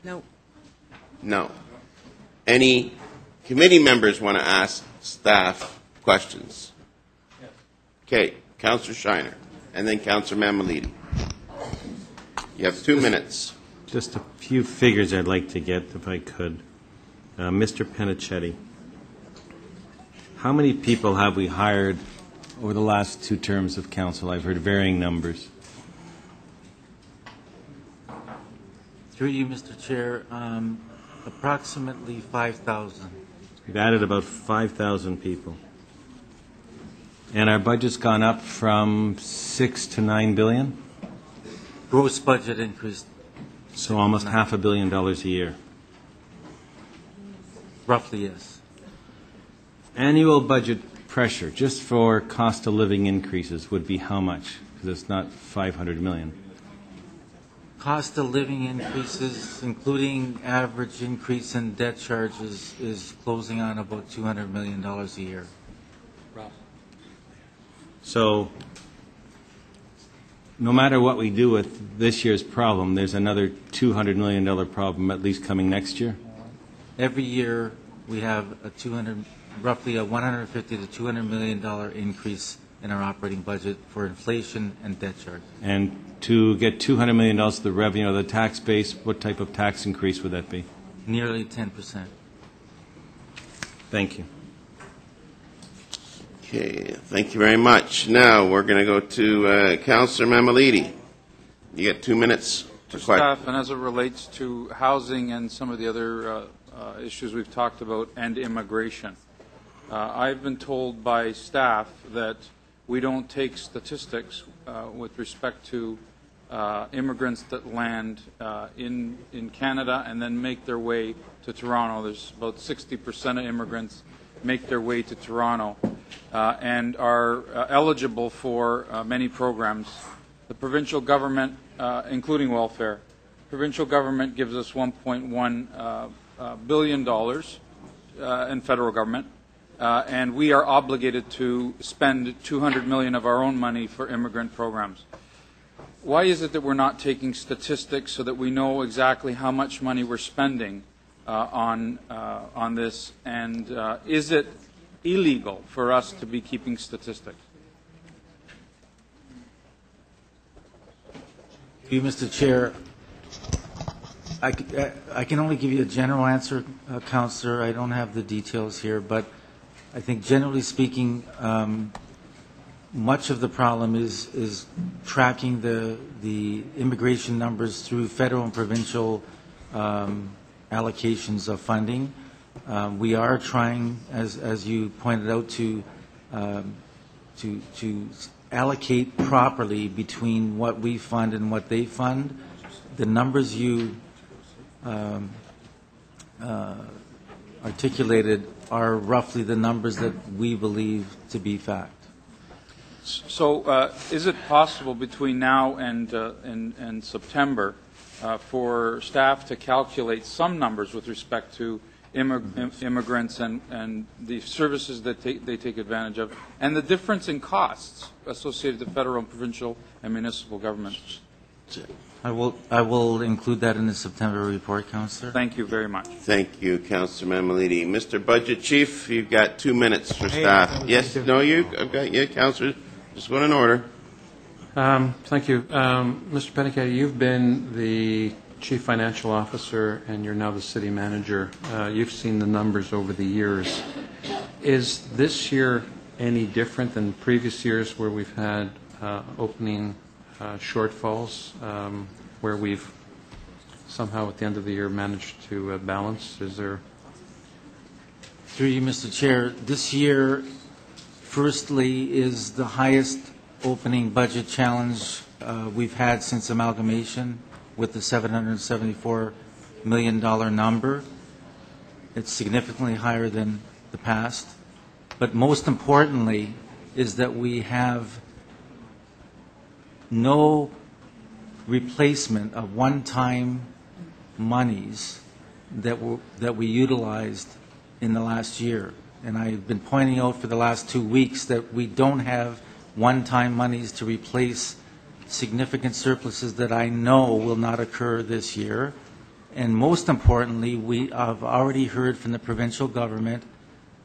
No. No. Any committee members want to ask staff questions? Yes. Okay, Councillor Shiner, and then Councillor Mamalidi. You have 2 minutes. Just a few figures I'd like to get, if I could. Mr. Penichetti, how many people have we hired over the last 2 terms of council? I've heard varying numbers. Through you, Mr. Chair, approximately 5,000. We've added about 5,000 people. And our budget's gone up from $6 to $9 billion? Gross budget increased. So almost $500 million a year. Roughly, yes. Annual budget pressure, just for cost of living increases, would be how much? Because it's not $500 million. Cost of living increases, including average increase in debt charges, is closing on about $200 million a year. So no matter what we do with this year's problem, there's another $200 million problem at least coming next year? Every year we have roughly a $150 to $200 million increase in our operating budget for inflation and debt charges. And to get $200 million of the revenue of the tax base, what type of tax increase would that be? Nearly 10%. Thank you. Okay, thank you very much. Now we're going to go to Councillor Mamalidi. You get 2 minutes to question. Staff, and as it relates to housing and some of the other issues we've talked about and immigration, I've been told by staff that we don't take statistics with respect to immigrants that land in Canada and then make their way to Toronto. There's about 60% of immigrants make their way to Toronto and are eligible for many programs. The provincial government, including welfare, provincial government gives us $1.1 billion in federal government, and we are obligated to spend $200 million of our own money for immigrant programs. Why is it that we're not taking statistics so that we know exactly how much money we're spending on this, and is it illegal for us to be keeping statistics? You, Mr. Chair, I can only give you a general answer, Councillor. I don't have the details here, but I think generally speaking, much of the problem is tracking the immigration numbers through federal and provincial allocations of funding. We are trying, as you pointed out, to allocate properly between what we fund and what they fund. The numbers you articulated are roughly the numbers that we believe to be fact. So is it possible between now and September for staff to calculate some numbers with respect to immigrants and the services that they take advantage of, and the difference in costs associated with federal and provincial and municipal governments? I will include that in the September report, Councillor. Thank you very much. Thank you, Councillor Mamalidi. Mr. Budget Chief, you've got 2 minutes for staff. Yes, no, I've got you, Councillor. Just going in order. Thank you. Mr. Penichetti, you've been the Chief Financial Officer and you're now the City Manager. You've seen the numbers over the years. Is this year any different than previous years where we've had opening shortfalls, where we've somehow at the end of the year managed to balance? Is there? Through you, Mr. Chair, this year, firstly, is the highest opening budget challenge we've had since amalgamation, with the $774 million number. It's significantly higher than the past. But most importantly is that we have no replacement of one-time monies that we utilized in the last year. And I've been pointing out for the last 2 weeks that we don't have one-time monies to replace significant surpluses that I know will not occur this year. And most importantly, we have already heard from the provincial government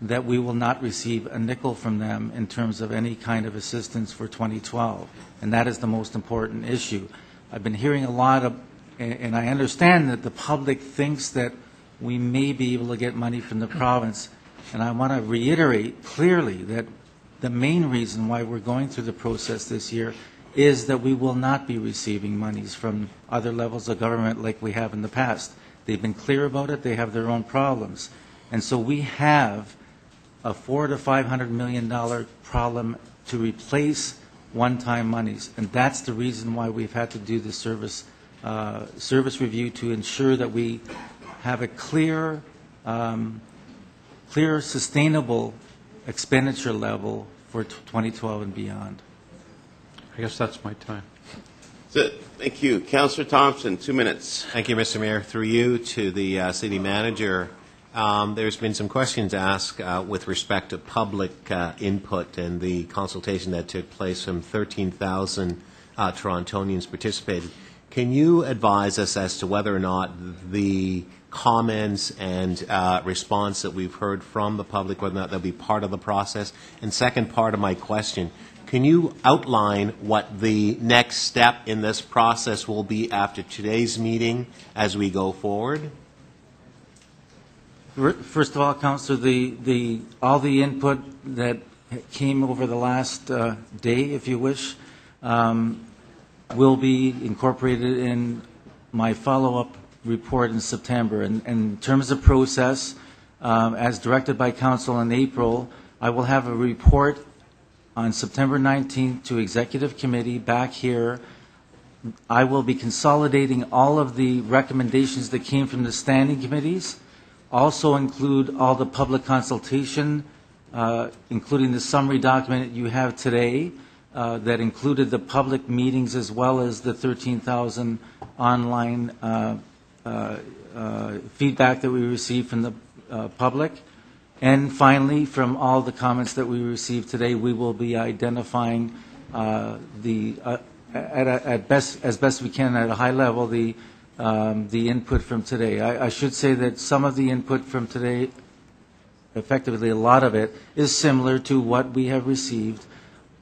that we will not receive a nickel from them in terms of any kind of assistance for 2012. And that is the most important issue. I've been hearing a lot of, and I understand that the public thinks that we may be able to get money from the province. And I want to reiterate clearly that the main reason why we're going through the process this year is that we will not be receiving monies from other levels of government like we have in the past. They've been clear about it. They have their own problems. And so we have a $400 to $500 million problem to replace one-time monies. And that's the reason why we've had to do the service review, to ensure that we have a clear, sustainable expenditure level for 2012 and beyond. I guess that's my time. That's it. Thank you. Councillor Thompson, 2 minutes. Thank you, Mr. Mayor. Through you to the city manager, there's been some questions asked with respect to public input and the consultation that took place. Some 13,000 Torontonians participated. Can you advise us as to whether or not the comments and response that we've heard from the public, whether or not they'll be part of the process? And second part of my question, can you outline what the next step in this process will be after today's meeting as we go forward? First of all, Councillor, all the input that came over the last day, if you wish, will be incorporated in my follow-up report in September. And in terms of process, as directed by Council in April, I will have a report on September 19th to Executive Committee back here. I will be consolidating all of the recommendations that came from the standing committees, also include all the public consultation, including the summary document you have today, that included the public meetings as well as the 13,000 online feedback that we received from the public. And finally, from all the comments that we received today, we will be identifying as best we can at a high level the input from today. I should say that some of the input from today, effectively a lot of it, is similar to what we have received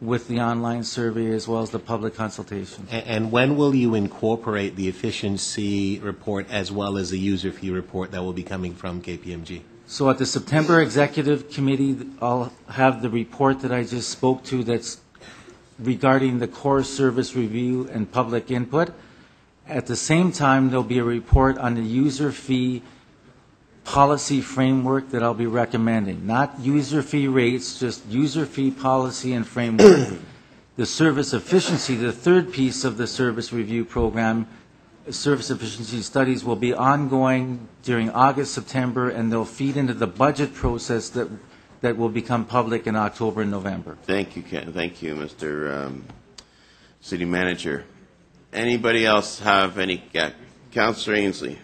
with the online survey as well as the public consultation. And when will you incorporate the efficiency report as well as the user fee report that will be coming from KPMG? So at the September Executive Committee, I'll have the report that I just spoke to that's regarding the core service review and public input. At the same time, there'll be a report on the user fee policy framework that I'll be recommending. Not user fee rates, just user fee policy and framework. The service efficiency, the third piece of the service review program, service efficiency studies, will be ongoing during August, September, and they'll feed into the budget process that will become public in October and November. Thank you, Ken. Thank you, Mr. City Manager. Anybody else have any? Councillor Ainsley.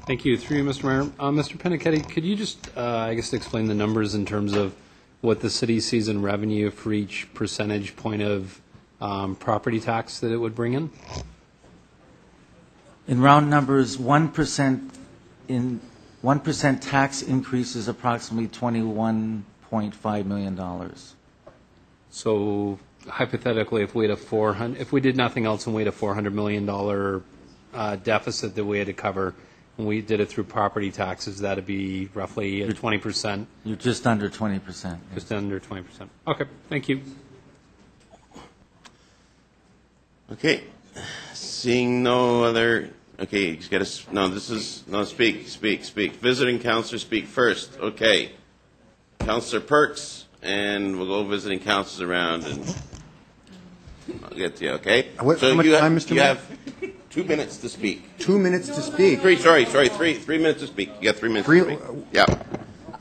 Thank you. Through you, Mr. Mayor. Mr. Penichetti, could you just, I guess, explain the numbers in terms of what the city sees in revenue for each percentage point of property tax that it would bring in? In round numbers, 1% tax increase is approximately $21.5 million. So hypothetically, if we had if we did nothing else and we had a $400 million deficit that we had to cover, and we did it through property taxes, that'd be roughly 20%. You're just under 20%. Just under 20%. Okay, thank you. Okay. Seeing no other. Okay, you got to. No, this is. No, speak. Visiting councillor, speak first. Okay. Councillor Perks, and we'll go visiting councillors around, and I'll get to you, okay? How much time, Mr. You Mayor? have 2 minutes to speak. 2 minutes to speak. Three minutes to speak. You got 3 minutes to speak. Yeah.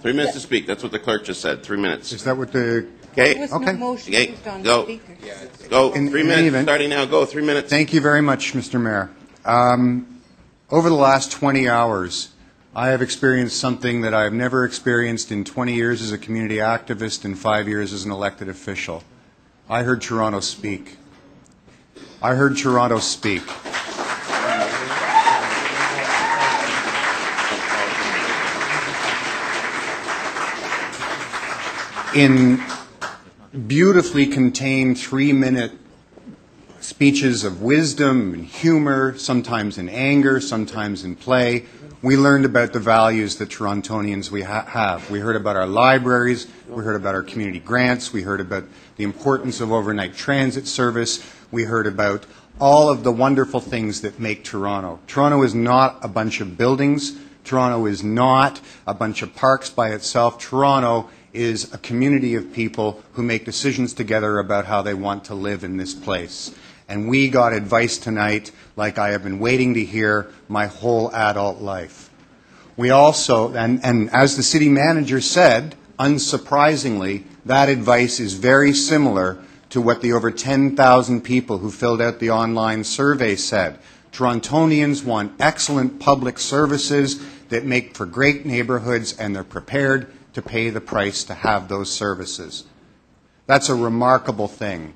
3 minutes to speak. That's what the clerk just said. 3 minutes. Is that what the... Okay. There was Okay. no motion Okay. used on Go. the speaker. Go. In 3 any minutes. event- Starting now. Go. 3 minutes. Thank you very much, Mr. Mayor. Over the last 20 hours, I have experienced something that I have never experienced in 20 years as a community activist and 5 years as an elected official. I heard Toronto speak. I heard Toronto speak. in beautifully contained 3-minute speeches of wisdom and humor, sometimes in anger, sometimes in play. We learned about the values that Torontonians we have. We heard about our libraries, we heard about our community grants, we heard about the importance of overnight transit service, we heard about all of the wonderful things that make Toronto. Toronto is not a bunch of buildings. Toronto is not a bunch of parks by itself. Toronto is a community of people who make decisions together about how they want to live in this place. And we got advice tonight like I have been waiting to hear my whole adult life. We also, and as the city manager said, unsurprisingly, that advice is very similar to what the over 10,000 people who filled out the online survey said. Torontonians want excellent public services that make for great neighborhoods, and they're prepared to pay the price to have those services. That's a remarkable thing.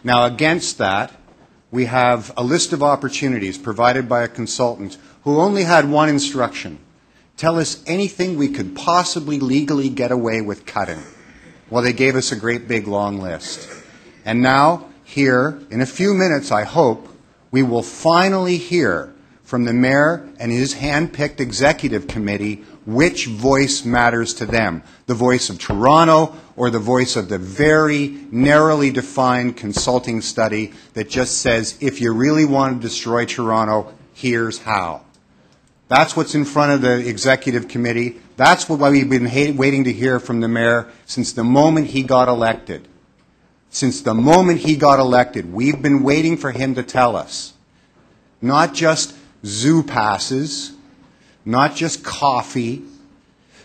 Now, against that, we have a list of opportunities provided by a consultant who only had one instruction: tell us anything we could possibly legally get away with cutting. Well, they gave us a great big long list. And now, here, in a few minutes, I hope, we will finally hear from the mayor and his hand-picked executive committee which voice matters to them, the voice of Toronto or the voice of the very narrowly defined consulting study that just says, if you really want to destroy Toronto, here's how. That's what's in front of the executive committee. That's what we've been waiting to hear from the mayor since the moment he got elected. Since the moment he got elected, we've been waiting for him to tell us. Not just zoo passes, not just coffee,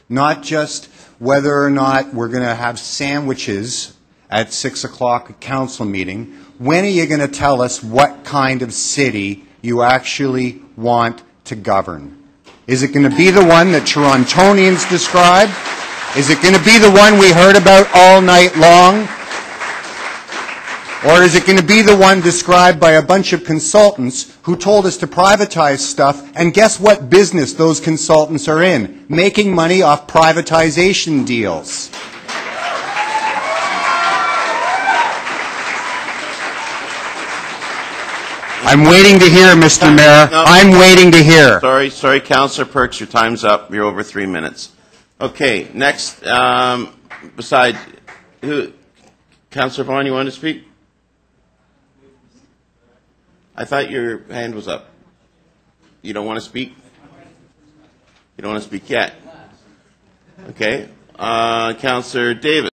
not just whether or not we're going to have sandwiches at 6 o'clock at council meeting. When are you going to tell us what kind of city you actually want to govern? Is it going to be the one that Torontonians describe? Is it going to be the one we heard about all night long? Or is it going to be the one described by a bunch of consultants who told us to privatize stuff, and guess what business those consultants are in? Making money off privatization deals. I'm waiting to hear, Mr. Mayor. No. I'm waiting to hear. Sorry, Councillor Perks, your time's up. You're over 3 minutes. Okay, next, beside, who, Councillor Vaughan, you want to speak? I thought your hand was up. You don't want to speak? You don't want to speak yet? Okay. Councillor Davis.